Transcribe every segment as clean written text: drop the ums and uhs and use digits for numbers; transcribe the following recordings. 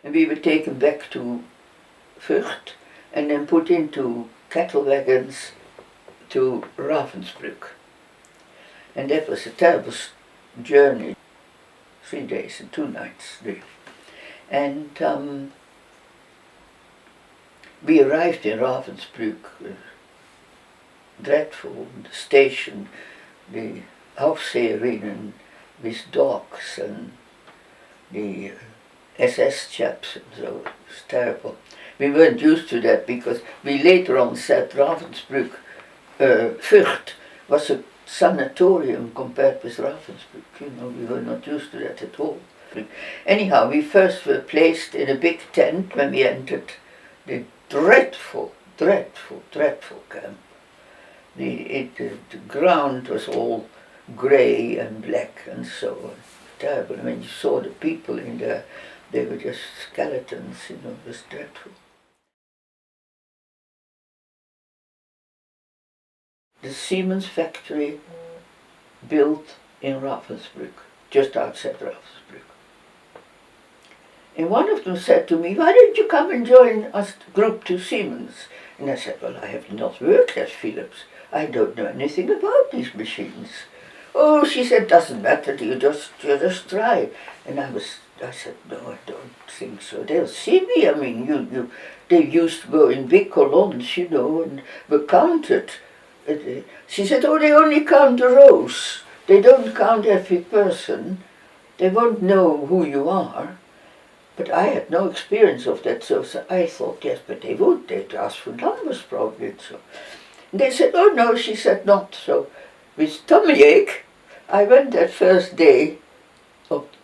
And we were taken back to Vught and then put into cattle wagons to Ravensbrück. And that was a terrible journey, 3 days and 2 nights really. And we arrived in Ravensbrück, dreadful, the station, the Aufseherinnen with dogs and the SS chaps, and so it was terrible. We weren't used to that because we later on said Ravensbrück, Vught was a sanatorium compared with Ravensbrück. You know, we were not used to that at all. Anyhow, we first were placed in a big tent when we entered the dreadful, dreadful, dreadful camp. The ground was all grey and black and so on. Terrible. When you saw the people in there, they were just skeletons, you know, it was dreadful. The Siemens factory built in Ravensbrück, just outside Ravensbrück. And one of them said to me, "Why don't you come and join us group to Siemens?" And I said, "Well, I have not worked at Philips. I don't know anything about these machines." "Oh," she said, "doesn't matter, you just try." And I said, "No, I don't think so. They'll see me. I mean, they used to go in big columns, you know, and were counted." She said, "Oh, they only count the rows. They don't count every person. They won't know who you are." But I had no experience of that, so I thought, yes, but they would. They'd ask for numbers probably. So they said, "Oh no," she said, "not." So with tummy ache, I went that first day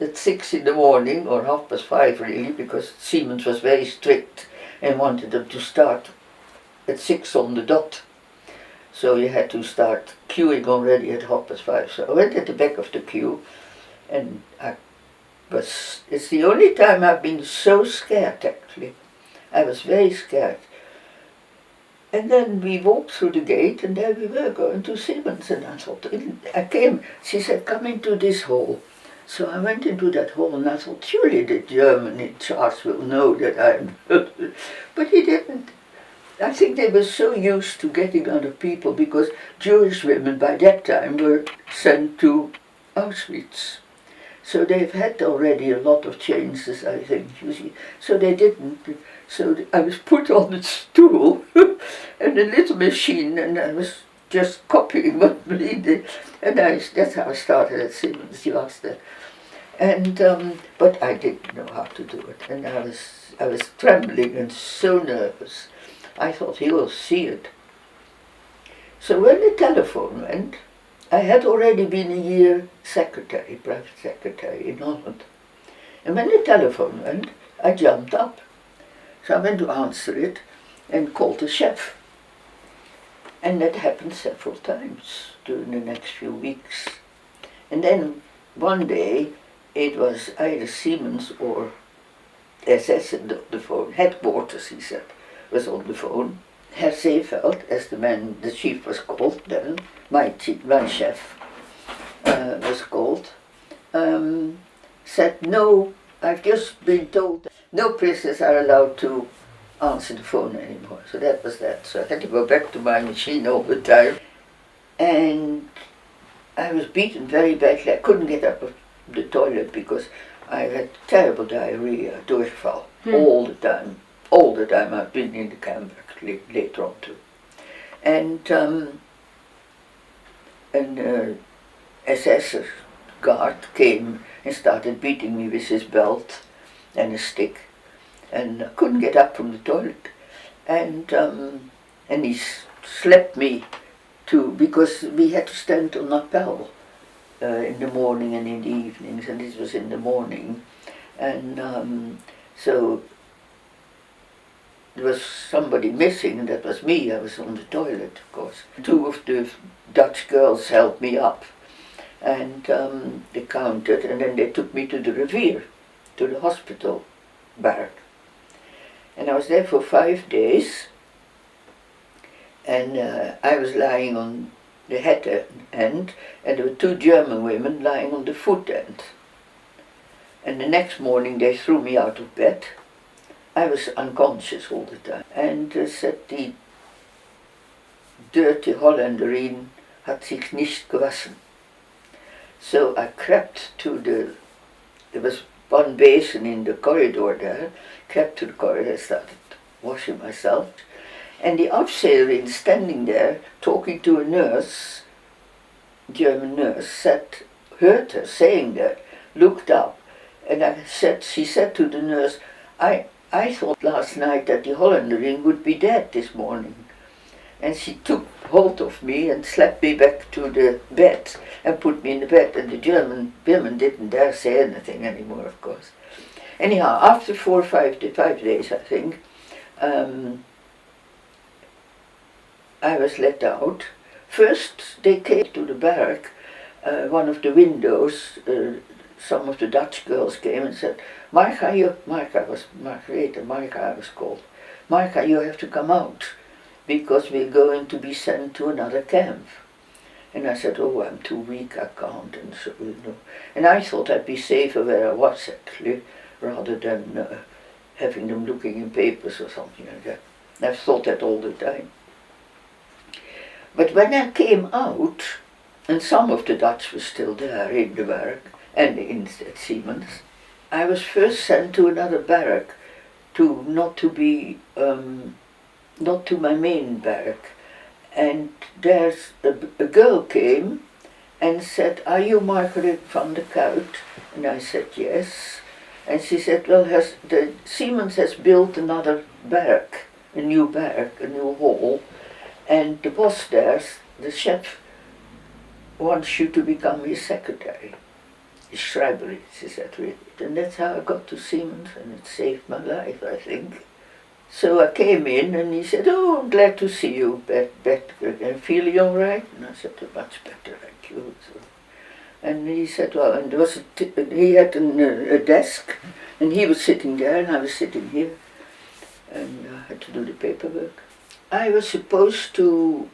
at 6 in the morning, or 5:30 really, because Siemens was very strict and wanted them to start at 6 on the dot. So you had to start queuing already at 5:30. So I went at the back of the queue, and it's the only time I've been so scared, actually. I was very scared. And then we walked through the gate, and there we were going to Siemens, and I thought, she said, "Come into this hall." So I went into that hall, and I thought, surely the German in charge will know that I'm... But he didn't. I think they were so used to getting other people, because Jewish women by that time were sent to Auschwitz. So they've had already a lot of changes, I think, you see. So they didn't. So I was put on a stool and a little machine, and I was just copying what they did. And that's how I started at Siemens, you asked that. And but I didn't know how to do it, and I was trembling and so nervous. I thought he will see it. So when the telephone went, I had already been a year secretary, private secretary in Holland. And when the telephone went, I jumped up. So I went to answer it and called the chef. And that happened several times during the next few weeks. And then one day, it was either Siemens or SS on the phone. Headquarters, he said, was on the phone. Herr Seeveld, as the chief was called then, my chef was called, said, "No, I've just been told no prisoners are allowed to answer the phone anymore." So that was that. So I had to go back to my machine all the time. And I was beaten very badly. I couldn't get up of the toilet because I had terrible diarrhea, durchfall, all the time. All the time. I've been in the camp actually later on too. And SS guard came and started beating me with his belt and a stick, and I couldn't get up from the toilet. And he slapped me too, because we had to stand on appel in the morning and in the evenings, and this was in the morning. And so there was somebody missing, and that was me. I was on the toilet, of course. 2 of the Dutch girls helped me up, and they counted, and then they took me to the Rivier, to the hospital barrack. And I was there for 5 days, and I was lying on the head end, and there were 2 German women lying on the foot end. And the next morning they threw me out of bed, I was unconscious all the time. And said the dirty Holländerin hat sich nicht gewaschen. So I crept to there was one basin in the corridor there, crept to the corridor, started washing myself. And the Aufseherin standing there, talking to a nurse, German nurse, heard her saying that, looked up, and she said to the nurse, I thought last night that the Holländerin would be dead this morning. And she took hold of me and slapped me back to the bed and put me in the bed. And the German women didn't dare say anything anymore, of course. Anyhow, after 4 or 5 days, I think, I was let out. First, they came to the barrack, one of the windows, some of the Dutch girls came and said, Marga, I was called. Marga, you have to come out, because we're going to be sent to another camp. And I said, oh, I'm too weak, I can't, and so, you know. And I thought I'd be safer where I was, actually, rather than having them looking in papers or something like that. I've thought that all the time. But when I came out, and some of the Dutch were still there in the barrack, and at Siemens, I was first sent to another barrack, not to my main barrack. And there's a girl came and said, are you Margaret van der Kuit? And I said, yes. And she said, well, the Siemens has built another barrack, a new hall, and the boss there, the chef, wants you to become his secretary. His Schreiber, she said, really. And that's how I got to Siemens, and it saved my life, I think. So I came in and he said, oh, I'm glad to see you, and feeling all right? And I said, much better, thank you. So, and he said, well, and he had a desk, and he was sitting there, and I was sitting here, and I had to do the paperwork. I was supposed to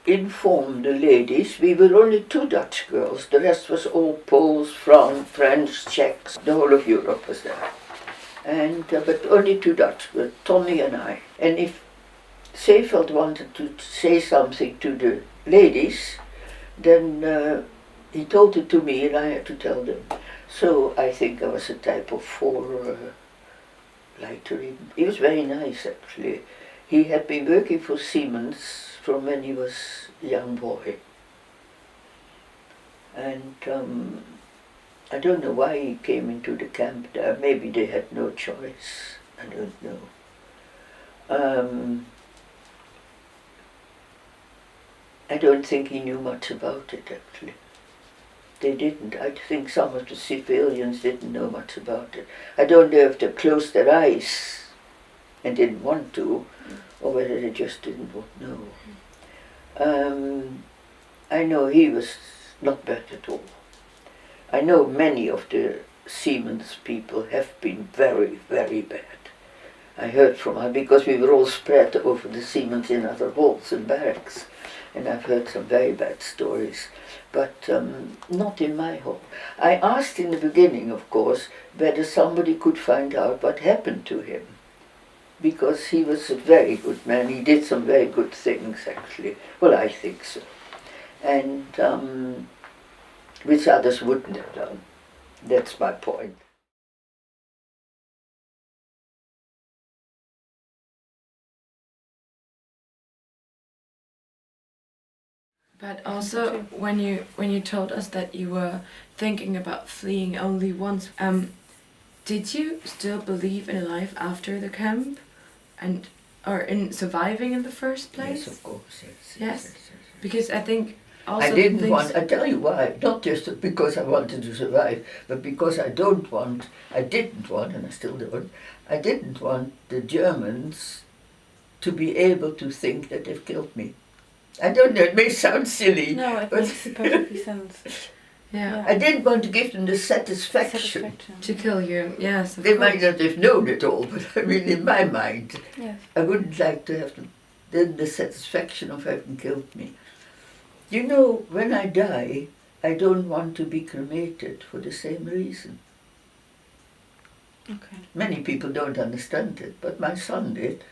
inform the ladies. We were only 2 Dutch girls, the rest was all Poles, French, Czechs, the whole of Europe was there. And but only 2 Dutch, Tommy and I. And if Seefeld wanted to say something to the ladies, then he told it to me and I had to tell them. So I think I was a type of 4 lighter. He was very nice, actually. He had been working for Siemens from when he was a young boy. And I don't know why he came into the camp there. Maybe they had no choice. I don't know. I don't think he knew much about it, actually. They didn't. I think some of the civilians didn't know much about it. I don't know if they closed their eyes and didn't want to, or whether they just didn't know. I know he was not bad at all. I know many of the Siemens people have been very, very bad. I heard from her, because we were all spread over the Siemens in other halls and barracks, and I've heard some very bad stories, but not in my hall. I asked in the beginning, of course, whether somebody could find out what happened to him, because he was a very good man. He did some very good things, actually. Well, I think so. And which others wouldn't have done. That's my point. But also, when you told us that you were thinking about fleeing only once, did you still believe in a life after the camp, or in surviving in the first place? Yes, of course. Yes. Because I think also I didn't want. I tell you why. Not just because I wanted to survive, but because I didn't want, and I still don't. I didn't want the Germans to be able to think that they've killed me. I don't know, it may sound silly. No, it makes perfectly sense. Yeah. I didn't want to give them the satisfaction. To kill you, yes, of They course. might not have known it all, but I mean, in my mind, Yes. I wouldn't like to have the satisfaction of having killed me. You know, when I die, I don't want to be cremated for the same reason. Okay. Many people don't understand it, but my son did.